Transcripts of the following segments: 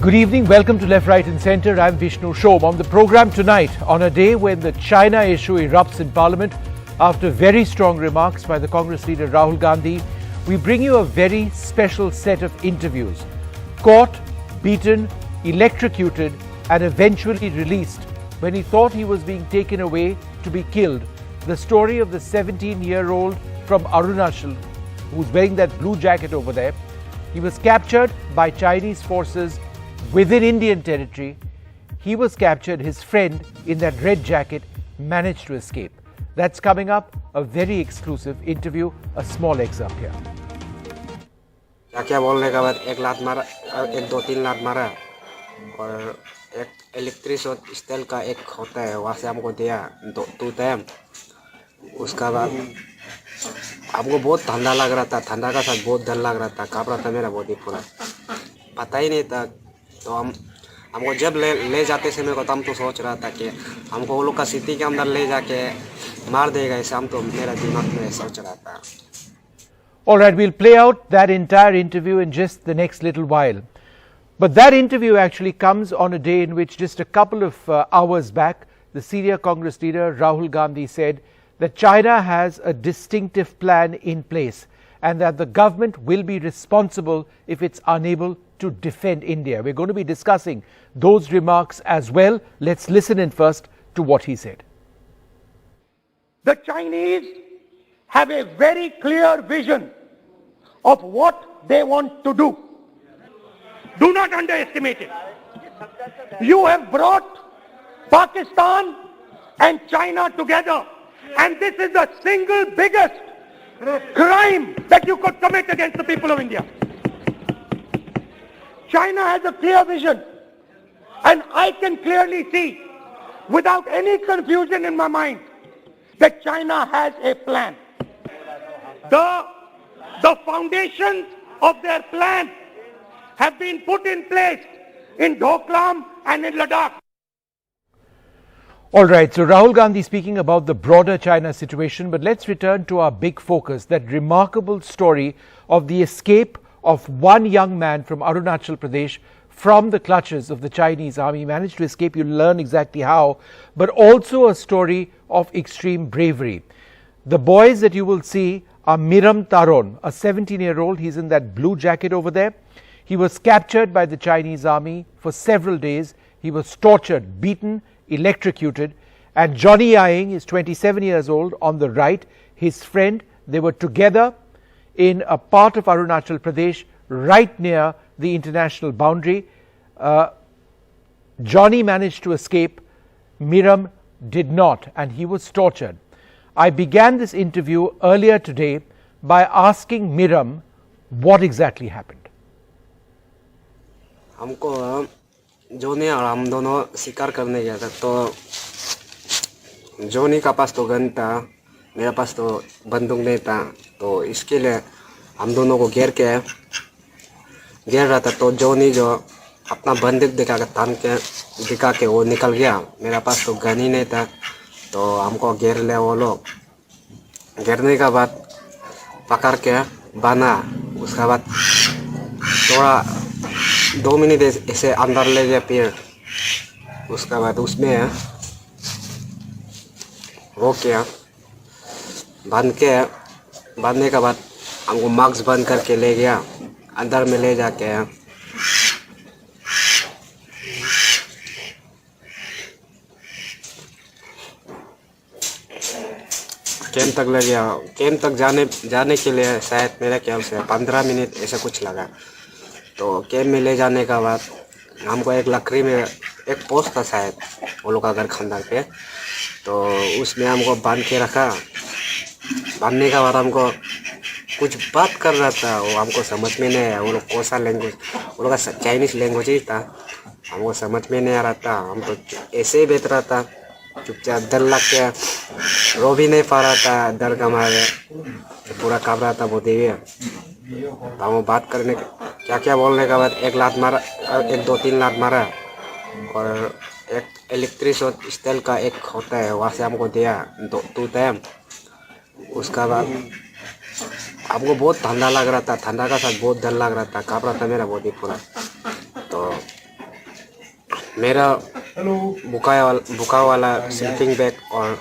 Good evening, welcome to Left, Right and Centre. I'm Vishnu Shom. On the programme tonight, on a day when the China issue erupts in Parliament after very strong remarks by the Congress leader Rahul Gandhi, we bring you a very special set of interviews. Caught, beaten, electrocuted and eventually released when he thought he was being taken away to be killed. The story of the 17-year-old from Arunachal who's wearing that blue jacket over there. He was captured by Chinese forces within Indian territory. He was captured. His friend in that red jacket managed to escape. That's coming up, a very exclusive interview, a small excerpt here. क्या बोलने के बाद एक लात मारा, एक दो तीन लात मारा और एक इलेक्ट्रिक स्टाइल का एक होता है वहाँ से हमको दिया टू टाइम। उसका बाद हमको बहुत ठंडा लग रहा था, ठंडा का साथ बहुत डर लग रहा था, काँप रहा था मेरा बॉडी पूरा, पता ही नहीं था। तो हमको जब ले जाते समय को हम तो सोच रहा था कि हमको वो लोग का सिटी के अंदर ले जाके मार देगा, ऐसा हम तो मेरा दिमाग में सोच रहा था। All right, we'll play out that entire interview in just the next little while. But that interview actually comes on a day in which just a couple of hours back, the senior Congress leader Rahul Gandhi said that China has a distinctive plan in place and that the government will be responsible if it's unable to defend India. We're going to be discussing those remarks as well. Let's listen in first to what he said. The Chinese have a very clear vision of what they want to do. Do not underestimate it. You have brought Pakistan and China together, and this is the single biggest crime that you could commit against the people of India. China has a clear vision, and I can clearly see, without any confusion in my mind, that China has a plan. The foundations of their plan have been put in place in Doklam and in Ladakh. All right, so Rahul Gandhi speaking about the broader China situation, but let's return to our big focus, that remarkable story of the escape of one young man from Arunachal Pradesh from the clutches of the Chinese army. He managed to escape, you'll learn exactly how, but also a story of extreme bravery. The boys that you will see are Miram Taron, a 17-year-old. He's in that blue jacket over there. He was captured by the Chinese army for several days. He was tortured, beaten, electrocuted. And Johnny Ying is 27 years old on the right. His friend, they were together in a part of Arunachal Pradesh right near the international boundary. Johnny managed to escape. Miram did not, and he was tortured. I began this interview earlier today by asking Miram what exactly happened. हमको जोनी और हम दोनों शिकार करने गया था, तो जोनी का पास तो गन था, मेरा पास तो बंदूक नहीं था, तो इसके लिए हम दोनों को घेर रहा था। तो जोनी जो अपना बंदूक दिखा के वो निकल गया, मेरा पास तो गन ही नहीं था, तो हमको घेर ले वो लोग। घेरने के बाद पकड़ के बांधा, उसके बाद थोड़ा 2 मिनट ऐसे अंदर ले गया पेड़। उसके बाद उसमें वो क्या बांधने के बाद हमको मास्क बंद करके ले गया, अंदर में ले जाके कैंप तक ले गया। कैंप तक जाने के लिए शायद मेरे ख्याल से 15 मिनट ऐसा कुछ लगा। तो कैंप में ले जाने के बाद हमको एक लकड़ी में एक पोस्ट था शायद वो लोग का घर खंडर पे, तो उसमें हमको बांध के रखा। बांधने के बाद हमको कुछ बात कर रहा था, वो हमको समझ में नहीं आया। वो लोग कौन सा लैंग्वेज, वो लोग का चाइनीज़ लैंग्वेज ही था, हमको समझ में नहीं आ रहा था। हम तो ऐसे ही बैठ रहा था चुपचाप, डर लग के रो भी नहीं पा रहा था, डर का मारे पूरा काँप रहा था बॉडी में। तो हम बात करने क्या बोलने के बाद एक लात मारा, एक दो तीन लात मारा और एक इलेक्ट्रिक स्टाइल का एक होता है वहाँ से हमको दिया टू टाइम। उसका बाद हमको बहुत ठंडा लग रहा था, ठंडा का साथ बहुत डर लग रहा था, काँप रहा था मेरा बॉडी पूरा। तो मेरा बुका वाला स्लीपिंग बैग और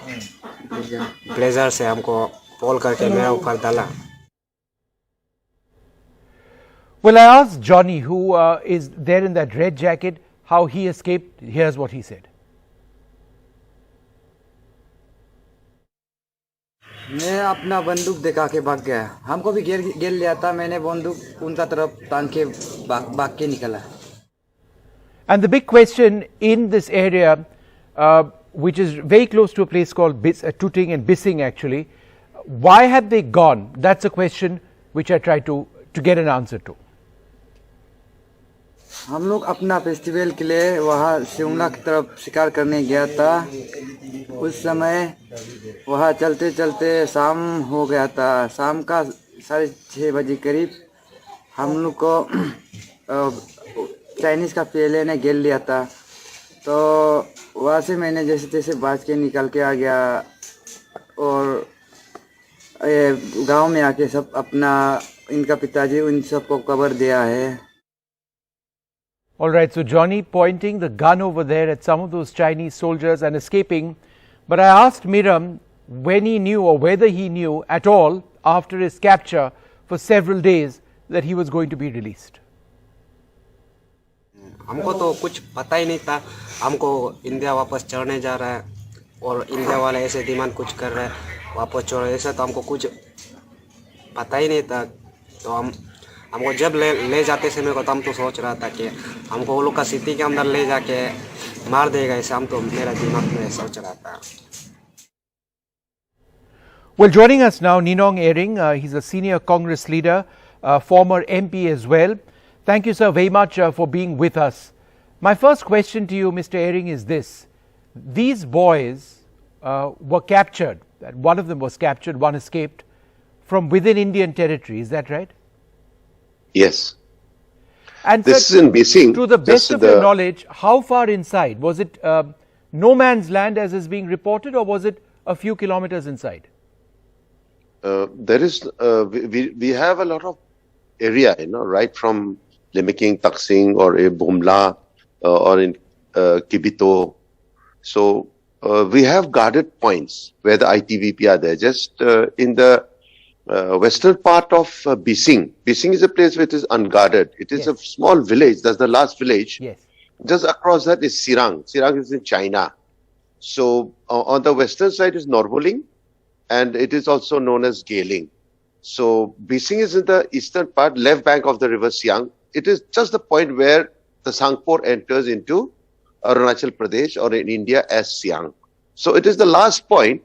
ब्लेजर से हमको पोल करके मेरा ऊपर डाला. Well, I asked Johnny, who is there in that red jacket, how he escaped. Here's what he said. मैं अपना बंदूक दिखा के भाग गया. हमको भी घेर लिया था. मैंने बंदूक उनका तरफ तान के भाग के निकला. And the big question in this area, which is very close to a place called Tuting and Bissing actually, why have they gone? That's a question which I try to get an answer to. हम लोग अपना festival के लिए वहाँ शिमला की तरफ शिकार करने गया था. उस समय वहाँ चलते चलते शाम हो गया था. शाम का 6:30 बजे करीब हम लोग को चाइनीज़ का पीएलए ने घेर लिया था. तो वहाँ से मैंने जैसे तैसे बच के निकल के आ गया और गांव में आके सब अपना इनका पिताजी उन सबको कवर दिया है. All right, so Johnny pointing the gun over there at some of those Chinese soldiers and escaping. But I asked Miram when he knew or whether he knew at all after his capture for several days that he was going to be released. हमको तो कुछ पता ही नहीं था. हमको India वापस चढ़ने जा रहा है और इंडिया वाले ऐसे डिमांड कुछ कर रहे हैं वापस छोड़ो ऐसा, तो हमको कुछ पता ही नहीं था. तो हमको जब ले जाते समय को तो हम तो सोच रहा था कि हमको वो लोग का सिटी के अंदर ले जाके मार देगा. ऐसे हम तो मेरा दिमाग में सोच रहा था. Well, joining us now, Ninong Ering. He's a senior Congress leader, former MP as well. Thank you, sir, very much for being with us. My first question to you, Mr. Ering, is this. These boys were captured. One of them was captured, one escaped from within Indian territory. Is that right? Yes. And this sir, is in Bissing. To the best of your knowledge, how far inside? Was it no man's land as is being reported, or was it a few kilometers inside? There is, we have a lot of area, right from Limking, Taksing or Bumla or in Kibito. So we have guarded points where the ITBP are there. Just in the western part of Bissing. Bissing is a place which is unguarded. It is a small village. That's the last village. Yes. Just across that is Sirang. Sirang is in China. So on the western side is Norboling, and it is also known as Galing. So Bissing is in the eastern part, left bank of the river Siang. It is just the point where the Sangpur enters into Arunachal Pradesh or in India as Siang. So it is the last point.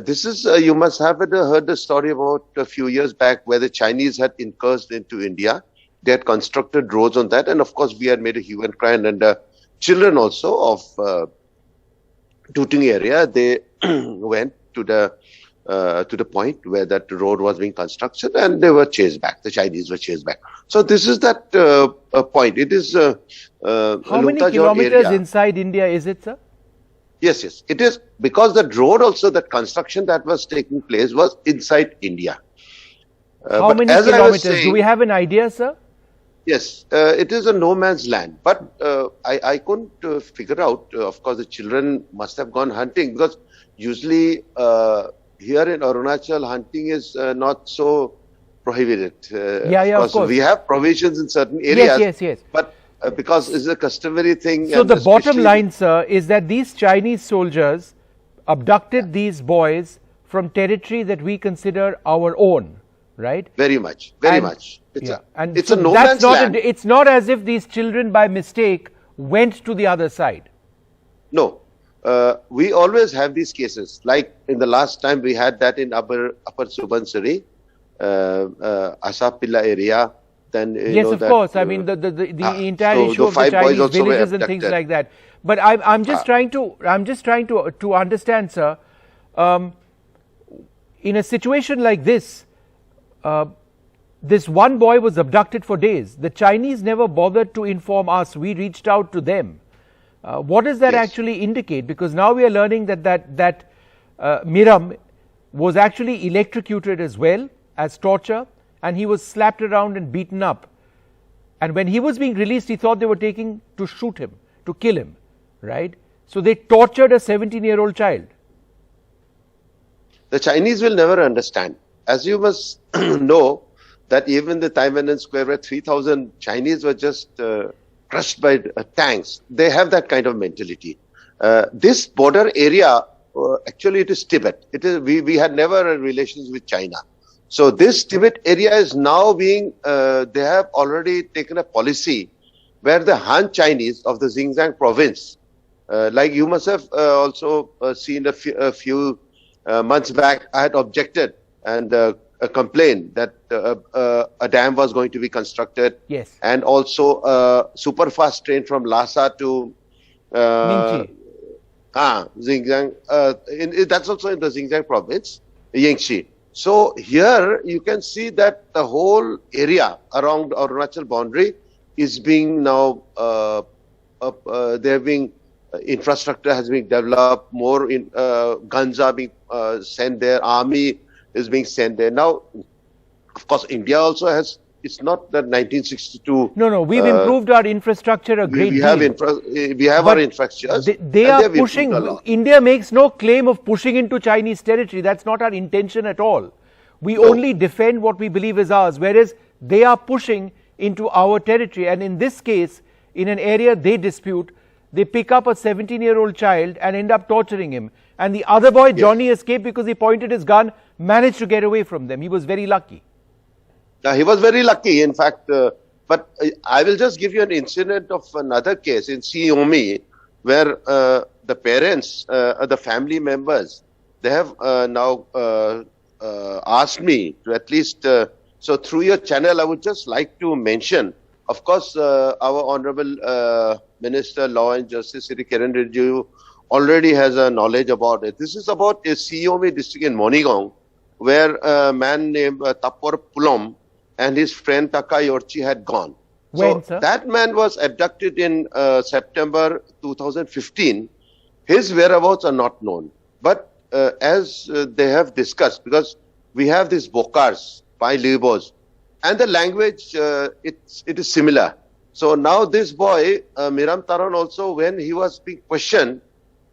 This is, you must have heard the story about a few years back where the Chinese had incursed into India. They had constructed roads on that. And of course, we had made a hue and cry. And children also of Tuting area, they went to the point where that road was being constructed and they were chased back. The Chinese were chased back. So this is that point. It is how many kilometers inside India is it, sir? Yes, yes. It is because that road also, that construction that was taking place was inside India. How many kilometers? Do we have an idea, sir? Yes, it is a no man's land. But I couldn't figure out, of course, the children must have gone hunting because usually here in Arunachal, hunting is not so prohibited. Of course. We have provisions in certain areas. Yes. But because it's a customary thing. So the bottom line, sir, is that these Chinese soldiers abducted these boys from territory that we consider our own, right? Very much, very much. It's so a no man's land. It's not as if these children by mistake went to the other side. No. We always have these cases. Like in the last time we had that in Upper Subansiri, Asapilla area. Then yes, of course. I mean the entire issue of the Chinese villages and things like that. But I'm just trying to understand, sir. In a situation like this, this one boy was abducted for days. The Chinese never bothered to inform us. We reached out to them. What does that actually indicate? Because now we are learning that Miram was actually electrocuted as well as torture. And he was slapped around and beaten up. And when he was being released, he thought they were taking to shoot him, to kill him, right? So they tortured a 17-year-old child. The Chinese will never understand. As you must know, that even the Tiananmen Square, where 3,000 Chinese were just crushed by tanks, they have that kind of mentality. This border area, actually it is Tibet. It is, we had never relations with China. So this Tibet area is now being, they have already taken a policy where the Han Chinese of the Xinjiang province, like you must have also seen a few months back, I had objected and complained that a dam was going to be constructed. Yes. And also a super fast train from Lhasa to Ningxi. Xinjiang. That's also in the Xinjiang province, Yingxi. So here you can see that the whole area around Arunachal boundary is being now, infrastructure has been developed, more guns are being sent there, army is being sent there. Now, of course, India also has, it's not that 1962. No, we've improved our infrastructure a great deal. We have our infrastructures. They are pushing, India makes no claim of pushing into Chinese territory. That's not our intention at all. We only defend what we believe is ours, whereas they are pushing into our territory. And in this case, in an area they dispute, they pick up a 17-year-old child and end up torturing him. And the other boy, Johnny, escaped because he pointed his gun, managed to get away from them. He was very lucky. He was very lucky, in fact. But I will just give you an incident of another case in Xiaomi, where the parents, the family members, they have now asked me to at least, so through your channel, I would just like to mention, of course, our Honorable Minister, Law and Justice, Sri Kiran Rijiju, already has a knowledge about it. This is about a Xiaomi district in Monigong, where a man named Tapor Pulom and his friend Taka Yorchi had gone. When, so sir? that man was abducted in September 2015. His whereabouts are not known. But as they have discussed, because we have these bokars, Pai Libos, and the language, it is similar. So now this boy, Miram Taran also, when he was being questioned,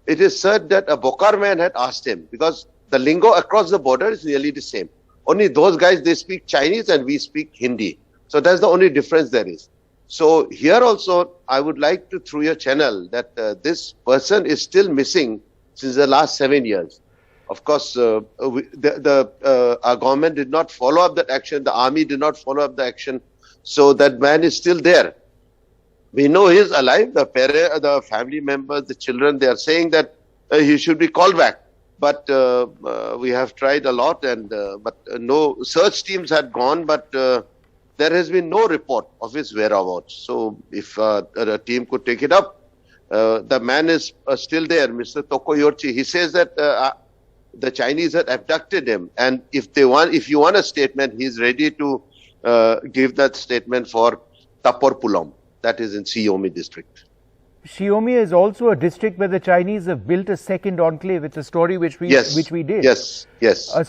it is said that a Bokar man had asked him, because the lingo across the border is nearly the same. Only those guys, they speak Chinese and we speak Hindi. So that's the only difference there is. So here also, I would like to, through your channel, that this person is still missing since the last 7 years. Of course, our government did not follow up that action. The army did not follow up the action. So that man is still there. We know he is alive. The family members, the children, they are saying that he should be called back. But we have tried a lot, and but no search teams had gone. But there has been no report of his whereabouts. So if a team could take it up, the man is still there, Mr. Toko Yorchi. He says that the Chinese had abducted him, and if you want a statement, he's ready to give that statement for Tapor Pulom. That is in Xiaomi district. Xiaomi is also a district where the Chinese have built a second enclave. It's a story which we did. Yes.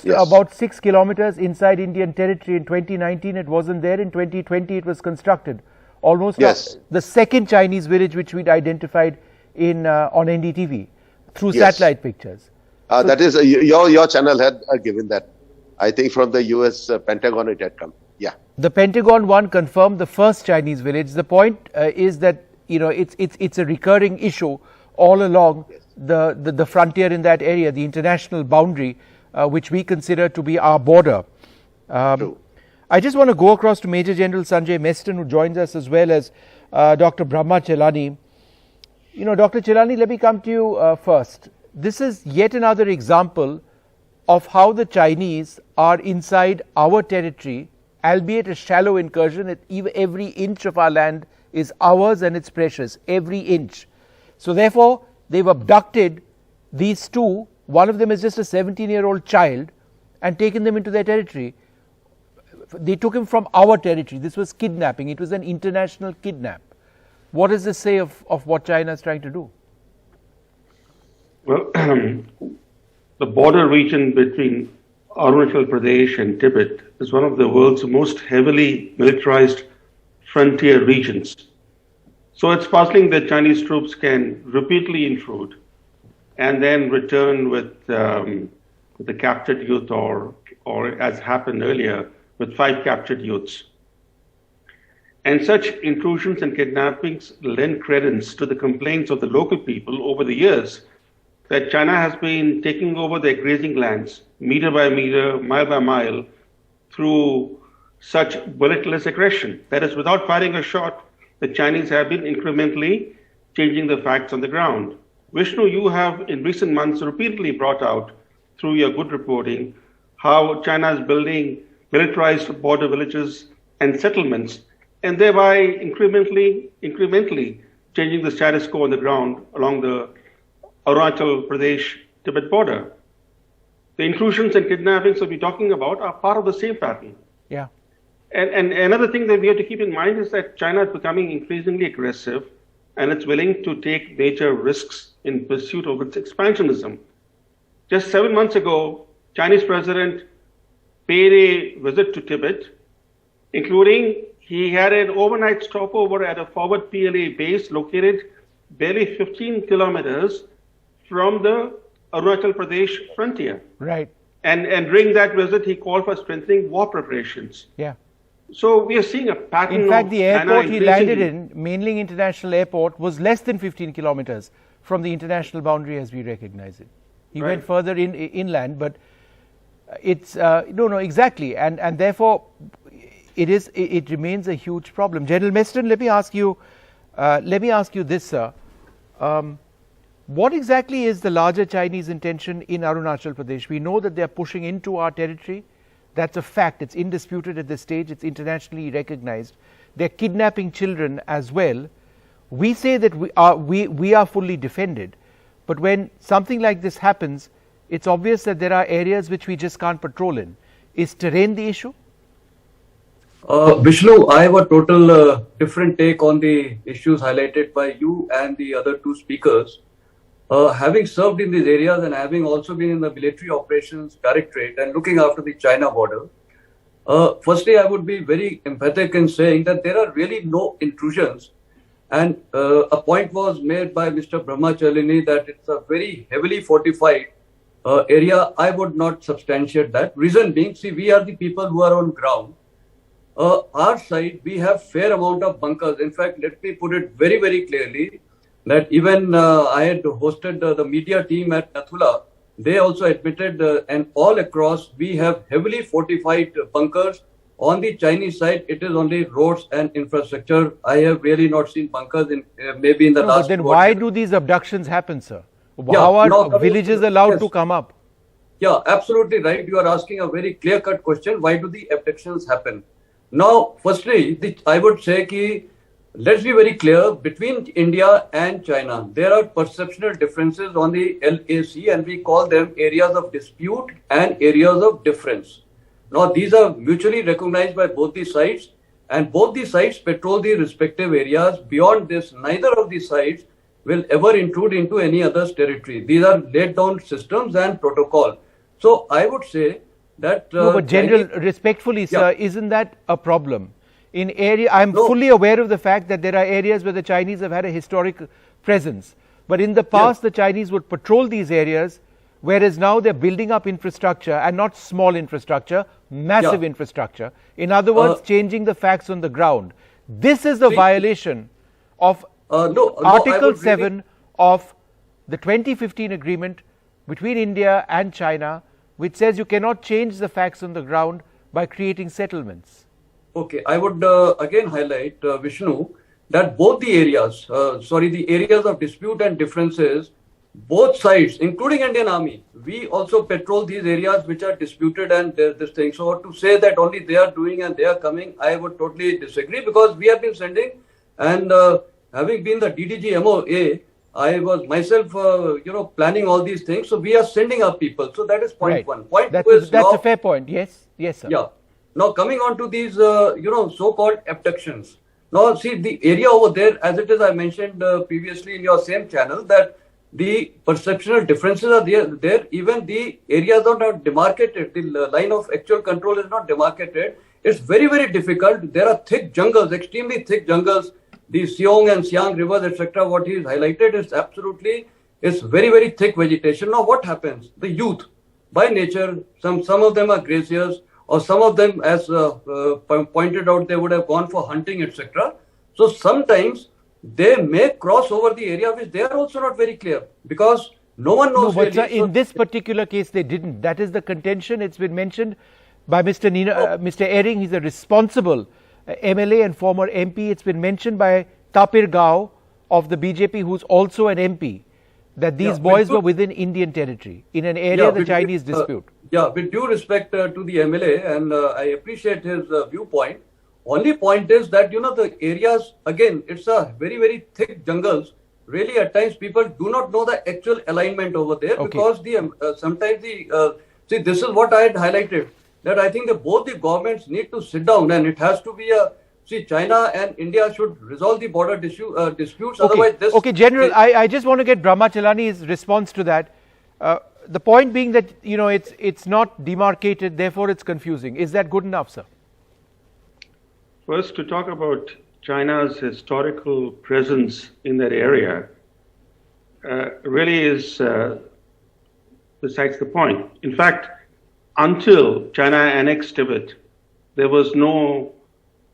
About 6 kilometers inside Indian territory. In 2019, it wasn't there. In 2020, it was constructed. Almost like the second Chinese village which we'd identified in on NDTV through satellite pictures. So that is your channel had given that. I think from the US Pentagon it had come. Yeah. The Pentagon one confirmed the first Chinese village. The point is that it's a recurring issue all along the frontier in that area, the international boundary, which we consider to be our border. I just want to go across to Major General Sanjay Meston, who joins us, as well as Dr. Brahma Chelani. Dr. Chelani, let me come to you first. This is yet another example of how the Chinese are inside our territory, albeit a shallow incursion. Every inch of our land is ours and it's precious, every inch. So therefore, they've abducted these two. One of them is just a 17-year-old child, and taken them into their territory. They took him from our territory. This was kidnapping. It was an international kidnap. What does this say of what China is trying to do? Well, the border region between Arunachal Pradesh and Tibet is one of the world's most heavily militarized frontier regions. So it's puzzling that Chinese troops can repeatedly intrude and then return with the captured youth, or as happened earlier, with 5 captured youths. And such intrusions and kidnappings lend credence to the complaints of the local people over the years that China has been taking over their grazing lands, meter by meter, mile by mile, through such bulletless aggression. That is, without firing a shot, the Chinese have been incrementally changing the facts on the ground. Vishnu, you have in recent months repeatedly brought out, through your good reporting, how China is building militarized border villages and settlements, and thereby incrementally changing the status quo on the ground along the Arunachal Pradesh-Tibet border. The intrusions and kidnappings that we're talking about are part of the same pattern. Yeah. And another thing that we have to keep in mind is that China is becoming increasingly aggressive, and it's willing to take major risks in pursuit of its expansionism. Just 7 months ago, Chinese President paid a visit to Tibet, including he had an overnight stopover at a forward PLA base located barely 15 kilometers from the Arunachal Pradesh frontier. Right. And during that visit, he called for strengthening war preparations. Yeah. So we are seeing a pattern. In fact, of the airport he landed in, Mainling International Airport, was less than 15 kilometers from the international boundary as we recognize it. He went further inland, but it's no, exactly, and therefore it remains a huge problem. General Meston, let me ask you this, sir. What exactly is the larger Chinese intention in Arunachal Pradesh? We know that they are pushing into our territory. That's a fact. It's indisputed at this stage. It's internationally recognized. They're kidnapping children as well. We say that we are fully defended, but when something like this happens, it's obvious that there are areas which we just can't patrol in. Is terrain the issue? Vishnu, I have a total different take on the issues highlighted by you and the other two speakers. Having served in these areas and having also been in the military operations directorate and looking after the China border, firstly, I would be very emphatic in saying that there are really no intrusions. And a point was made by Mr. Brahmachalini that it's a very heavily fortified area. I would not substantiate that. Reason being, see, we are the people who are on ground. Our side, we have fair amount of bunkers. In fact, let me put it very, very clearly that even I had hosted the media team at Nathula. They also admitted, and all across, we have heavily fortified bunkers. On the Chinese side, it is only roads and infrastructure. I have really not seen bunkers in maybe in the last. But then why do these abductions happen, sir? How are villages allowed to come up? Yeah, absolutely right. You are asking a very clear-cut question. Why do the abductions happen? Now, firstly, I would say that let's be very clear, between India and China, there are perceptional differences on the LAC, and we call them areas of dispute and areas of difference. Now, these are mutually recognized by both the sides, and both the sides patrol the respective areas. Beyond this, neither of the sides will ever intrude into any other's territory. These are laid down systems and protocol. So, I would say that... no, but General, respectfully, sir, isn't that a problem? In area, I'm fully aware of the fact that there are areas where the Chinese have had a historic presence. But in the past, the Chinese would patrol these areas, whereas now they're building up infrastructure, and not small infrastructure, massive infrastructure. In other words, changing the facts on the ground. This is the violation of Article 7 of the 2015 agreement between India and China, which says you cannot change the facts on the ground by creating settlements. Okay, I would again highlight, Vishnu, that both the areas, the areas of dispute and differences, both sides, including Indian Army, we also patrol these areas which are disputed and this thing. So to say that only they are doing and they are coming, I would totally disagree, because we have been sending, and having been the DDG MOA, I was myself, planning all these things. So we are sending our people. So that is point one. Point two is that's a fair point. Yes, sir. Yeah. Now coming on to these, so-called abductions. Now see the area over there, as it is, I mentioned previously in your same channel, that the perceptual differences are there. Even the areas are not demarcated. The line of actual control is not demarcated. It's very, very difficult. There are thick jungles, extremely thick jungles, the Seong and Siang rivers, etc., what he has highlighted is absolutely, it's very, very thick vegetation. Now what happens? The youth, by nature, some of them are graziers, or some of them, as pointed out, they would have gone for hunting, etc. So sometimes they may cross over the area which they are also not very clear, because no one knows. No, but really. sir, in this particular case, they didn't. That is the contention. It's been mentioned by Mr. Mr. Ering. He's a responsible MLA and former MP. It's been mentioned by Tapir Gao of the BJP, who's also an MP, that these boys were within Indian territory in an area the Chinese dispute. With due respect to the MLA, and I appreciate his viewpoint. Only point is that, the areas, again, it's a very, very thick jungles. Really, at times, people do not know the actual alignment over there, because sometimes see, this is what I had highlighted, that I think that both the governments need to sit down, and it has to be China and India should resolve the border disputes. Otherwise, this. Okay, General, I just want to get Brahma Chelani's response to that. The point being that, it's not demarcated, therefore it's confusing. Is that good enough, sir? First, to talk about China's historical presence in that area really is besides the point. In fact, until China annexed Tibet, there was no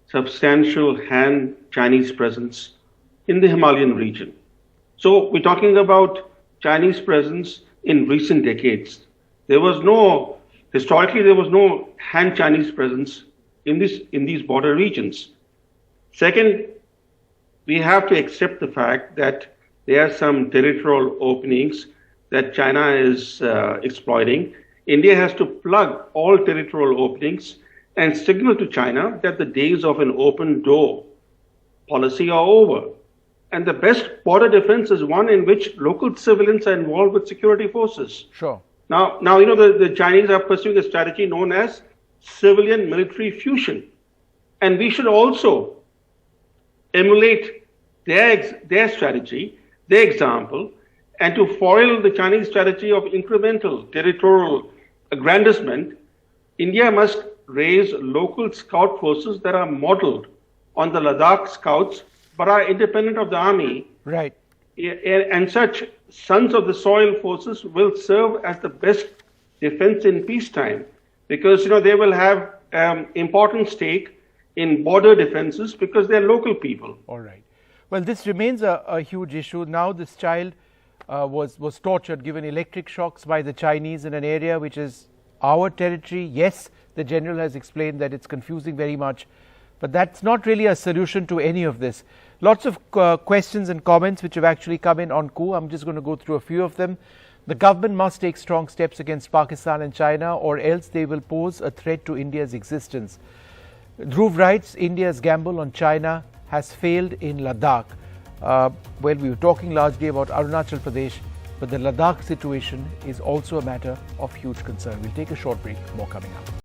substantial Han Chinese presence in the Himalayan region. So we're talking about Chinese presence in recent decades. Historically, there was no Han Chinese presence in these border regions. Second, we have to accept the fact that there are some territorial openings that China is exploiting. India has to plug all territorial openings and signal to China that the days of an open door policy are over. And the best border defense is one in which local civilians are involved with security forces. Sure. Now the Chinese are pursuing a strategy known as civilian military fusion. And we should also emulate their strategy, their example, and to foil the Chinese strategy of incremental territorial aggrandizement, India must raise local scout forces that are modeled on the Ladakh scouts but are independent of the army. Right. And such sons of the soil forces will serve as the best defense in peacetime, because they will have important stake in border defenses because they're local people. All right. Well, this remains a huge issue. Now this child was tortured, given electric shocks by the Chinese in an area which is our territory. Yes, the General has explained that it's confusing very much, but that's not really a solution to any of this. Lots of questions and comments which have actually come in on coup. I'm just going to go through a few of them. The government must take strong steps against Pakistan and China, or else they will pose a threat to India's existence. Dhruv writes, India's gamble on China has failed in Ladakh. Well, we were talking largely about Arunachal Pradesh, but the Ladakh situation is also a matter of huge concern. We'll take a short break. More coming up.